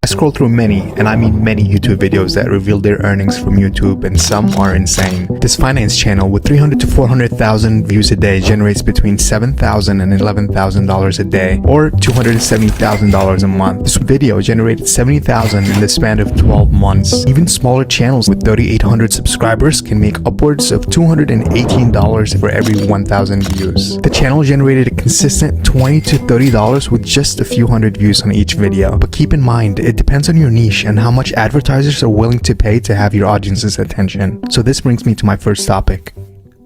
scroll through many, and I mean many YouTube videos that reveal their earnings from YouTube, and some are insane. This finance channel with 300 to 400,000 views a day generates between $7,000 and $11,000 a day, or $270,000 a month. This video generated $70,000 in the span of 12 months. Even smaller channels with 3,800 subscribers can make upwards of $218 for every 1,000 views. The channel generated a consistent $20 to $30 with just a few hundred views on each video. But keep in mind, it depends on your niche and how much advertisers are willing to pay to have your audience's attention. So this brings me to my first topic: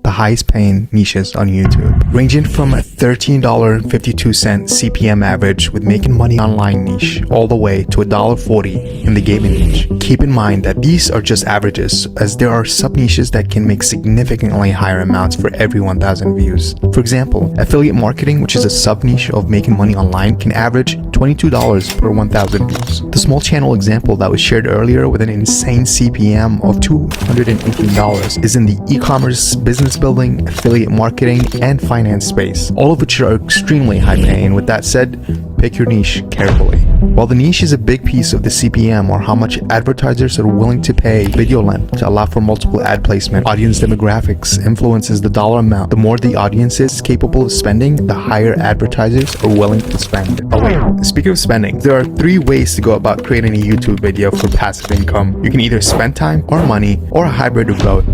the highest paying niches on YouTube, ranging from a $13.52 CPM average with making money online niche all the way to $1.40 in the gaming niche. Keep in mind that these are just averages, as there are sub niches that can make significantly higher amounts for every 1,000 views. For example, affiliate marketing, which is a sub niche of making money online, can average $22 per 1,000 views. The small channel example that was shared earlier with an insane CPM of $218 is in the e-commerce, business building, affiliate marketing, and finance space, all of which are extremely high paying. With that said, pick your niche carefully. While the niche is a big piece of the CPM, or how much advertisers are willing to pay, video length to allow for multiple ad placement, audience demographics influences the dollar amount. The more the audience is capable of spending, the higher advertisers are willing to spend. Oh wait, speaking of spending, there are 3 ways to go about creating a YouTube video for passive income. You can either spend time or money, or a hybrid of both.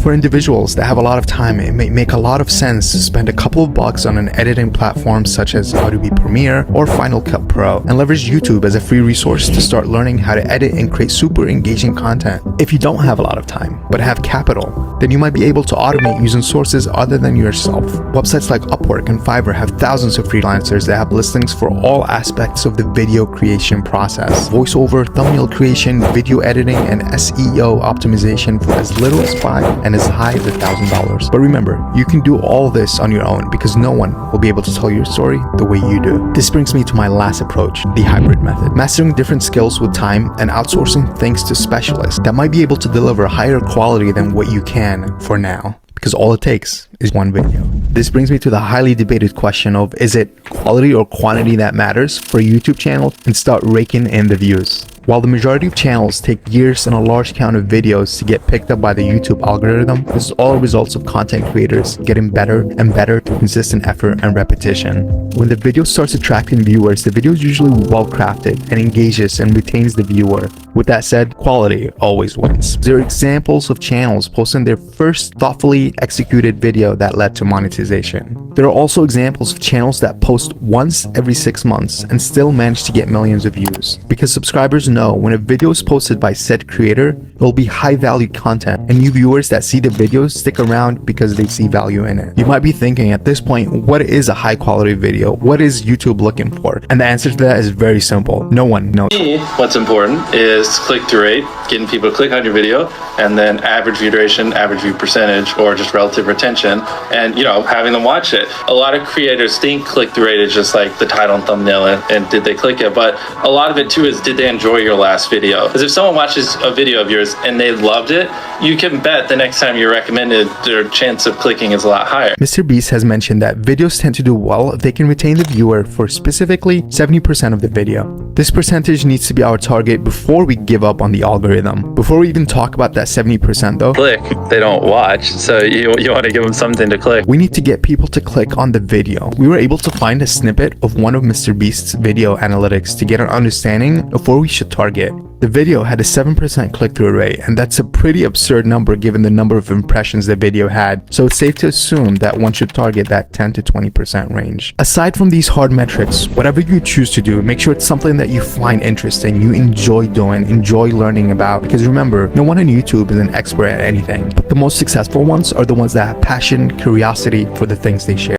For individuals that have a lot of time, it may make a lot of sense to spend a couple of bucks on an editing platform such as Adobe Premiere or Final Cut Pro, and leverage YouTube as a free resource to start learning how to edit and create super engaging content. If you don't have a lot of time, but have capital, then you might be able to automate using sources other than yourself. Websites like Upwork and Fiverr have thousands of freelancers that have listings for all aspects of the video creation process: voiceover, thumbnail creation, video editing, and SEO optimization for as little as $5 and as high as $1,000. But remember, you can do all this on your own, because no one will be able to tell your story the way you do. This brings me to my last approach, the hybrid method. Mastering different skills with time and outsourcing things to specialists that might be able to deliver higher quality than what you can for now, because all it takes is one video. This brings me to the highly debated question of, is it quality or quantity that matters for a YouTube channel, and start raking in the views? While the majority of channels take years and a large count of videos to get picked up by the YouTube algorithm, this is all results of content creators getting better and better through consistent effort and repetition. When the video starts attracting viewers, the video is usually well crafted and engages and retains the viewer. With that said, quality always wins. There are examples of channels posting their first thoughtfully executed video that led to monetization. There are also examples of channels that post once every 6 months and still manage to get millions of views, because subscribers know when a video is posted by said creator, it will be high value content, and new viewers that see the videos stick around because they see value in it. You might be thinking at this point, what is a high quality video? What is YouTube looking for? And the answer to that is very simple. No one knows. What's important is click-through rate, getting people to click on your video, and then average view duration, average view percentage, or just relative retention, and having them watch it. A lot of creators think click-through rate is just like the title and thumbnail and did they click it, but a lot of it too is, did they enjoy your last video? Because if someone watches a video of yours and they loved it, you can bet the next time you're recommended, their chance of clicking is a lot higher. Mr. Beast has mentioned that videos tend to do well if they can retain the viewer for specifically 70% of the video. This percentage needs to be our target before we give up on the algorithm. Before we even talk about that 70% though, click, they don't watch, so you want to give them something to click. We need to get people to click on the video. We were able to find a snippet of one of Mr. Beast's video analytics to get an understanding of where we should target. The video had a 7% click-through rate, and that's a pretty absurd number given the number of impressions the video had, so it's safe to assume that one should target that 10 to 20% range. Aside from these hard metrics, whatever you choose to do, make sure it's something that you find interesting, you enjoy doing, enjoy learning about, because remember, no one on YouTube is an expert at anything, but the most successful ones are the ones that have passion, curiosity for the things they share.